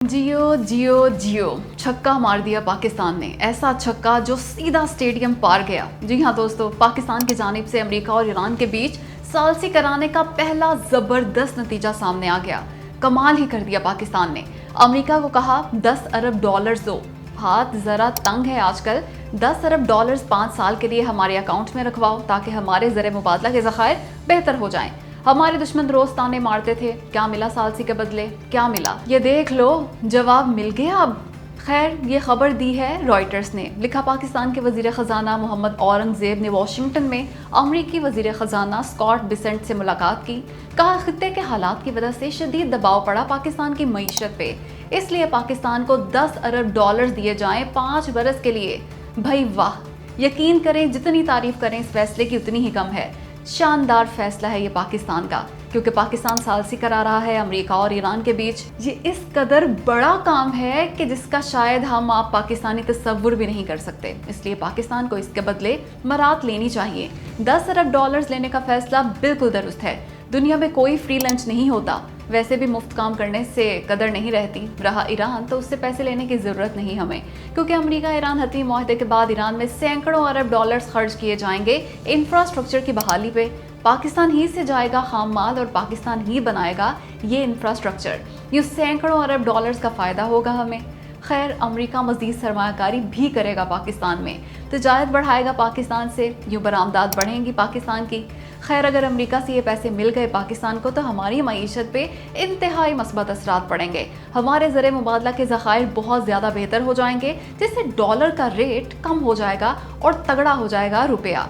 जियो जियो जियो छक्का मार दिया पाकिस्तान ने। ऐसा छक्का जो सीधा स्टेडियम पार गया। जी हाँ दोस्तों, पाकिस्तान की जानिब से अमेरिका और ईरान के बीच सालसी कराने का पहला जबरदस्त नतीजा सामने आ गया। कमाल ही कर दिया पाकिस्तान ने। अमेरिका को कहा 10 अरब डॉलर्स दो। हाथ जरा तंग है आजकल। 10 अरब डॉलर्स 5 साल के लिए हमारे अकाउंट में रखवाओ ताकि हमारे ज़र मुबादला के ज़खायर बेहतर हो जाएं। हमारे दुश्मन रोज ताने मारते थे, क्या मिला सालसी के बदले, क्या मिला ये देख लो, जवाब मिल गया अब। खैर, ये खबर दी है रॉयटर्स ने। लिखा, पाकिस्तान के वजीर ख़जाना मोहम्मद औरंगज़ेब ने वाशिंगटन में अमरीकी वजीर ख़जाना स्कॉट बेसेंट से मुलाकात की। कहा, खित्ते के हालात की वजह से शदीद दबाव पड़ा पाकिस्तान की मईशत पे, इसलिए पाकिस्तान को 10 अरब डॉलर दिए जाएं 5 बरस के लिए। भाई वाह, यकीन करें जितनी तारीफ करें इस फैसले की उतनी ही कम है। शानदार फैसला है ये पाकिस्तान का, क्योंकि पाकिस्तान सालसी करा रहा है अमेरिका और ईरान के बीच। ये इस कदर बड़ा काम है कि जिसका शायद हम आप पाकिस्तानी तसव्वुर भी नहीं कर सकते। इसलिए पाकिस्तान को इसके बदले मरात लेनी चाहिए। 10 अरब डॉलर्स लेने का फैसला बिल्कुल दुरुस्त है। दुनिया में कोई फ्री लंच नहीं होता, वैसे भी मुफ्त काम करने से कदर नहीं रहती। रहा ईरान, तो उससे पैसे लेने की ज़रूरत नहीं हमें, क्योंकि अमेरिका ईरान हतमी मुआहदे के बाद ईरान में सैकड़ों अरब डॉलर्स खर्च किए जाएंगे इंफ्रास्ट्रक्चर की बहाली पे। पाकिस्तान ही से जाएगा खाम माल और पाकिस्तान ही बनाएगा ये इंफ्रास्ट्रक्चर। ये सैकड़ों अरब डॉलर्स का फ़ायदा होगा हमें। खैर, अमेरिका मज़ीद सरमायाकारी भी करेगा पाकिस्तान में, तिजारत बढ़ाएगा पाकिस्तान से, यूँ बरामदात बढ़ेंगी पाकिस्तान की। खैर, अगर अमेरिका से ये पैसे मिल गए पाकिस्तान को, तो हमारी मईशत पे इंतहाई मस्बत असरात पड़ेंगे। हमारे ज़र मुबादला के ज़खायर बहुत ज़्यादा बेहतर हो जाएंगे, जिससे डॉलर का रेट कम हो जाएगा और तगड़ा हो जाएगा रुपया,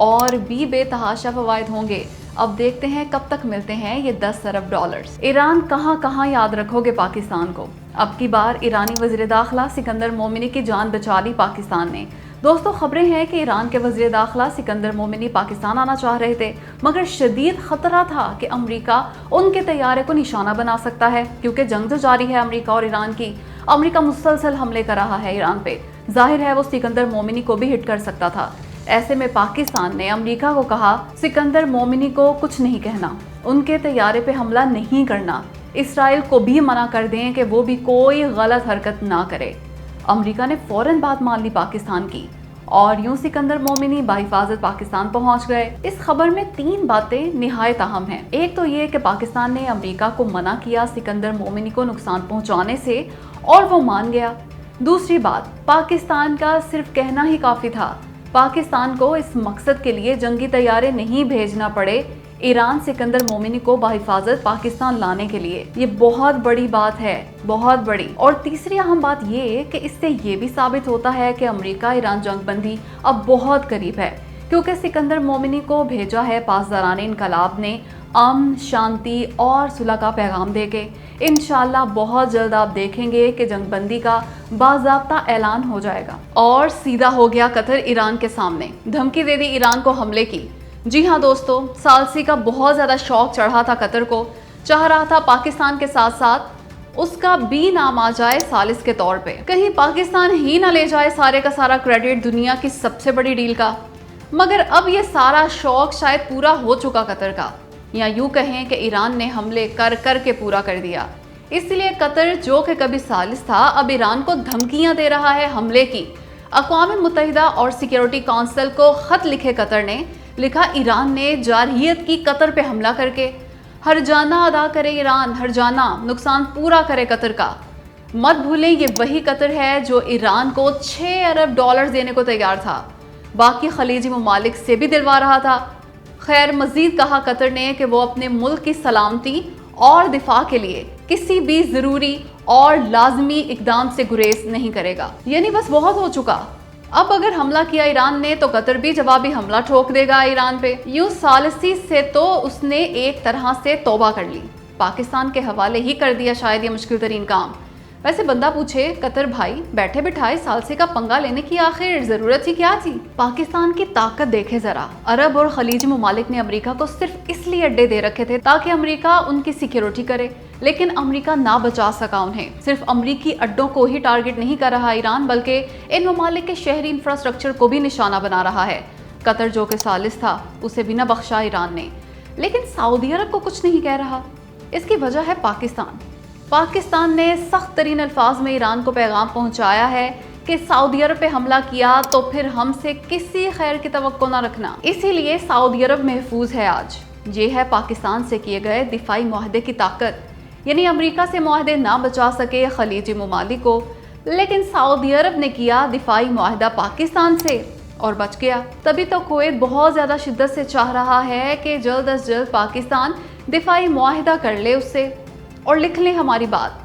और भी बेतहाशा फ़वाइद होंगे। अब देखते हैं कब तक मिलते हैं ये 10 अरब डॉलर्स। ईरान कहाँ याद रखोगे पाकिस्तान को। अब की बार ईरानी वज़ीर दाखिला सिकंदर मोमिनी की जान बचा ली पाकिस्तान ने। दोस्तों, खबरें हैं कि ईरान के वज़ीर दाखिला सिकंदर मोमिनी पाकिस्तान आना चाह रहे थे, मगर शदीद ख़तरा था कि अमेरिका उनके तैयारे को निशाना बना सकता है, क्योंकि जंग जो जारी है अमेरिका और ईरान की। अमेरिका मुसलसल हमले कर रहा है ईरान पे। जाहिर है वो सिकंदर मोमिनी को भी हिट कर सकता था। ऐसे में पाकिस्तान ने अमेरिका को कहा, सिकंदर मोमिनी को कुछ नहीं कहना, उनके तैयारे पे हमला नहीं करना। इसराइल को भी मना कर दें कि वो भी कोई गलत हरकत ना करे। अमेरिका ने फौरन बात मान ली पाकिस्तान की, और यूं सिकंदर मोमिनी बाहिफाजत पाकिस्तान पहुंच गए। इस खबर में 3 बातें निहायत अहम हैं। एक तो ये कि पाकिस्तान ने अमेरिका को मना किया सिकंदर मोमिनी को नुकसान पहुंचाने से, और वो मान गया। दूसरी बात, पाकिस्तान का सिर्फ कहना ही काफ़ी था। पाकिस्तान को इस मकसद के लिए जंगी तैयारे नहीं भेजना पड़े ईरान सिकंदर मोमिनी को बाहिफाजत पाकिस्तान लाने के लिए। ये बहुत बड़ी बात है, बहुत बड़ी। और तीसरी अहम बात ये कि इससे ये भी साबित होता है कि अमेरिका ईरान जंगबंदी अब बहुत करीब है, क्योंकि सिकंदर मोमिनी को भेजा है पासदारान इनकलाब ने अमन, शांति और सुलह का पैगाम देके। इंशाल्लाह बहुत जल्द आप देखेंगे कि जंगबंदी का बाज़ाब्ता ऐलान हो जाएगा। और सीधा हो गया कतर ईरान के सामने, धमकी दे दी ईरान को हमले की। जी हाँ दोस्तों, सालसी का बहुत ज़्यादा शौक चढ़ा था कतर को। चाह रहा था पाकिस्तान के साथ साथ उसका भी नाम आ जाए सालिस के तौर पे, कहीं पाकिस्तान ही ना ले जाए सारे का सारा क्रेडिट दुनिया की सबसे बड़ी डील का। मगर अब ये सारा शौक शायद पूरा हो चुका कतर का, या यूँ कहें कि ईरान ने हमले कर कर के पूरा कर दिया। इसलिए कतर, जो कि कभी सालिस था, अब ईरान को धमकियां दे रहा है हमले की। अक़वाम मुत्तहिदा और सिक्योरिटी काउंसिल को ख़त लिखे कतर ने लिखा, ईरान ने जारहियत की कतर पे हमला करके। हरजाना अदा करे ईरान, हरजाना, नुकसान पूरा करे कतर का। मत भूलें, ये वही कतर है जो ईरान को 6 अरब डॉलर देने को तैयार था, बाकी खलीजी ममालिक से भी दिलवा रहा था। खैर, मजीद कहा कतर ने कि वो अपने मुल्क की सलामती और दिफा के लिए किसी भी ज़रूरी और लाजमी इकदाम से गुरेज नहीं करेगा। यानी बस बहुत हो चुका। अब अगर हमला किया ईरान ने, तो कतर भी जवाबी हमला ठोक देगा ईरान पे। यूं सालसी से तो उसने एक तरह से तौबा कर ली, पाकिस्तान के हवाले ही कर दिया शायद ये मुश्किल तरीन काम। वैसे बंदा पूछे, कतर भाई बैठे बिठाए सालसी का पंगा लेने की आखिर जरूरत ही क्या थी। पाकिस्तान की ताकत देखे जरा। अरब और खलीजी ममालिक ने अमेरिका को सिर्फ इसलिए अड्डे दे रखे थे ताकि अमेरिका उनकी सिक्योरिटी करे, लेकिन अमेरिका ना बचा सका उन्हें। सिर्फ अमेरिकी अड्डों को ही टारगेट नहीं कर रहा ईरान, बल्कि इन ममालिक के शहरी इंफ्रास्ट्रक्चर को भी निशाना बना रहा है। कतर, जो कि सालिस था, उसे भी न बख्शा ईरान ने। लेकिन सऊदी अरब को कुछ नहीं कह रहा। इसकी वजह है पाकिस्तान। पाकिस्तान ने सख्त तरीन अल्फाज में ईरान को पैगाम पहुंचाया है कि सऊदी अरब पे हमला किया तो फिर हमसे किसी खैर की तवक्को ना रखना, इसीलिए सऊदी अरब महफूज है आज। ये है पाकिस्तान से किए गए दिफाई मुआहदे की ताकत, यानी अमेरिका से मुआहदे ना बचा सके खलीजी ममालिक को, लेकिन सऊदी अरब ने किया दिफाई मुआहदा पाकिस्तान से और बच गया। तभी तो कुवैत बहुत ज़्यादा शिद्दत से चाह रहा है कि जल्द अज जल्द पाकिस्तान दिफाई मुआहदा कर ले उससे। और लिख लें हमारी बात,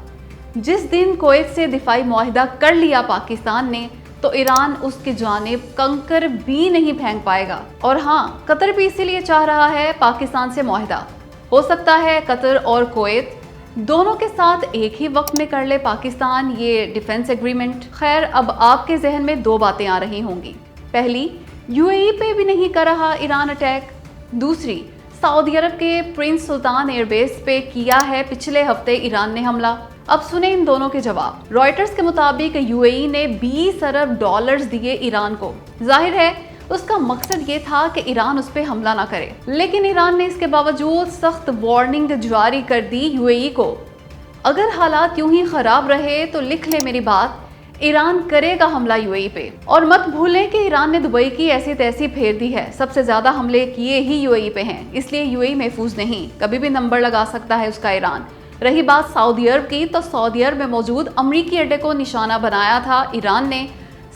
जिस दिन कुवैत से दिफाई मुआहदा कर लिया पाकिस्तान ने तो ईरान उसकी जानिब कंकर भी नहीं फेंक पाएगा। और हाँ, कतर भी इसीलिए चाह रहा है पाकिस्तान से मुआहदा। हो सकता है कतर और कुवैत दोनों के साथ एक ही वक्त में कर ले पाकिस्तान ये डिफेंस एग्रीमेंट। खैर, अब आपके जहन में दो बातें आ रही होंगी। पहली, यूएई पे भी नहीं कर रहा ईरान अटैक। दूसरी, सऊदी अरब के प्रिंस सुल्तान एयरबेस पे किया है पिछले हफ्ते ईरान ने हमला। अब सुने इन दोनों के जवाब। रॉयटर्स के मुताबिक यूएई ने 20 अरब डॉलर्स दिए ईरान को। जाहिर है उसका मकसद ये था कि ईरान उस पर हमला ना करे, लेकिन ईरान ने इसके बावजूद सख्त वार्निंग जारी कर दी यूएई को। अगर हालात यूं ही खराब रहे तो लिख ले मेरी बात, ईरान करेगा हमला यूएई पे। और मत भूलें कि ईरान ने दुबई की ऐसी तैसी फेर दी है। सबसे ज्यादा हमले किए ही यूएई पे हैं, इसलिए यूएई महफूज नहीं, कभी भी नंबर लगा सकता है उसका ईरान। रही बात सऊदी अरब की, तो सऊदी अरब में मौजूद अमरीकी अड्डे को निशाना बनाया था ईरान ने,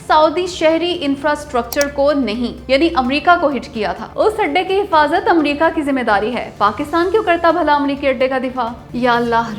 सऊदी शहरी इंफ्रास्ट्रक्चर को नहीं, यानी अमेरिका को हिट किया था। उस अड्डे की हिफाजत अमेरिका की जिम्मेदारी है। पाकिस्तान क्यों करता भला अमरीकी अड्डे का दिफा? या अल्लाह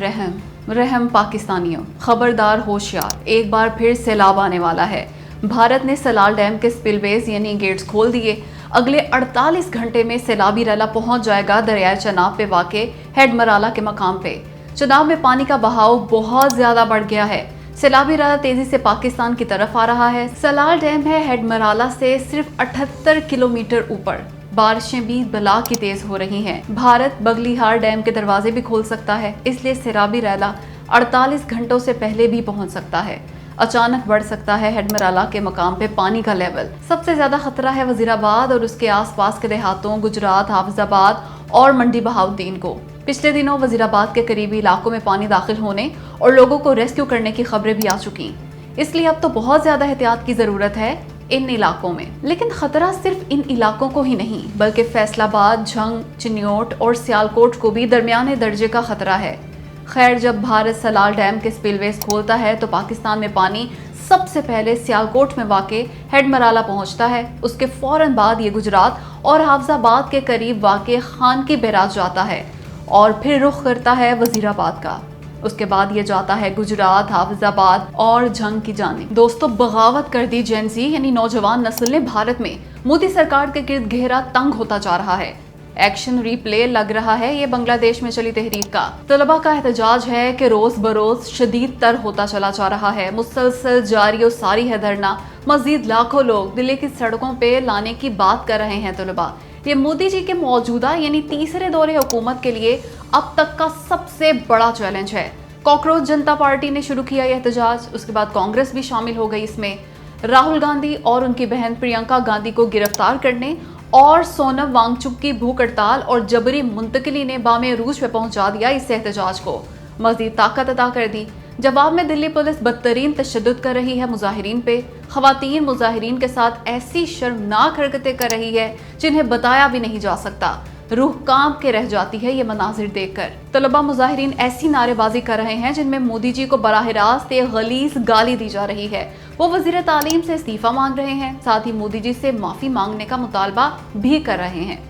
रहम पाकिस्तानियों, खबरदार होशियार, एक बार फिर सैलाब आने वाला है। भारत ने सलाल डैम के स्पिलवेज यानी गेट्स खोल दिए। अगले 48 घंटे में सैलाबी रैला पहुंच जाएगा दरियाए चनाब पे वाक़े हेड मराला के मकाम पे। चनाब में पानी का बहाव बहुत ज्यादा बढ़ गया है। सैलाबी रैला तेजी से पाकिस्तान की तरफ आ रहा है। सलाल डैम है हेड मराला से सिर्फ 78 किलोमीटर ऊपर। बारिशें भी बला की तेज हो रही हैं। भारत बगलिहार डैम के दरवाजे भी खोल सकता है, इसलिए सैलाबी रैला 48 घंटों से पहले भी पहुंच सकता है। अचानक बढ़ सकता है हेडमराला के मकाम पे पानी का लेवल। सबसे ज्यादा खतरा है वजीराबाद और उसके आसपास के देहातों, गुजरात, हाफिजाबाद और मंडी बहाउद्दीन को। पिछले दिनों वजीराबाद के करीबी इलाकों में पानी दाखिल होने और लोगों को रेस्क्यू करने की खबरें भी आ चुकी, इसलिए अब तो बहुत ज्यादा एहतियात की जरूरत है इन इलाकों में। लेकिन खतरा सिर्फ इन इलाकों को ही नहीं, बल्कि फैसलाबाद, झंग, चिन्योट और सियालकोट को भी दरमियाने दर्जे का खतरा है। खैर, जब भारत सलाल डैम के स्पिलवेज खोलता है तो पाकिस्तान में पानी सबसे पहले सियालकोट में वाक़े हेडमराला पहुंचता है। उसके फौरन बाद ये गुजरात और हाफिजाबाद के करीब वाक़े खान की बैराज जाता है और फिर रुख करता है वजीराबाद का। उसके बाद ये जाता है गुजरात, हाफिजाबाद और झंग की जानिब। दोस्तों, बगावत कर दी जेनजी यानी नौजवान नस्ल ने भारत में मोदी सरकार के गिर्द घेरा तंग होता जा रहा है। एक्शन रिप्ले लग रहा है ये बांग्लादेश में चली तहरीक का। तलबा का एहतजाज है कि रोज बरोज शदीद तर होता चला जा रहा है। मुसलसल जारी और सारी है धरना। मजीद लाखों लोग दिल्ली की सड़कों पे लाने की बात कर रहे हैं तलबा। ये मोदी जी के मौजूदा यानी तीसरे दौरे हुकूमत के लिए अब तक का सबसे बड़ा चैलेंज है। कॉकरोच जनता पार्टी ने शुरू किया ये एहतजाज, उसके बाद कांग्रेस भी शामिल हो गई इसमें। राहुल गांधी और उनकी बहन प्रियंका गांधी को गिरफ्तार करने और सोनम वांगचुक की भूख हड़ताल और जबरी मुंतकिली ने बामे अरूज पे पहुंचा दिया इस एहतजाज को, मजीद ताकत अता कर दी। जवाब में दिल्ली पुलिस बदतरीन तशद्दुद कर रही है मुजाहिरीन पे। खवातीन मुजाहिरीन के साथ ऐसी शर्मनाक हरकतें कर रही है जिन्हें बताया भी नहीं जा सकता। रूह कांप के रह जाती है ये मनाजिर देखकर। तलबा मुजाहिरीन ऐसी नारेबाजी कर रहे हैं जिनमें मोदी जी को बराह रास्त एक गलीज गाली दी जा रही है। वो वजीर तालीम से इस्तीफा मांग रहे हैं, साथ ही मोदी जी से माफी मांगने का मुतालबा भी कर रहे हैं।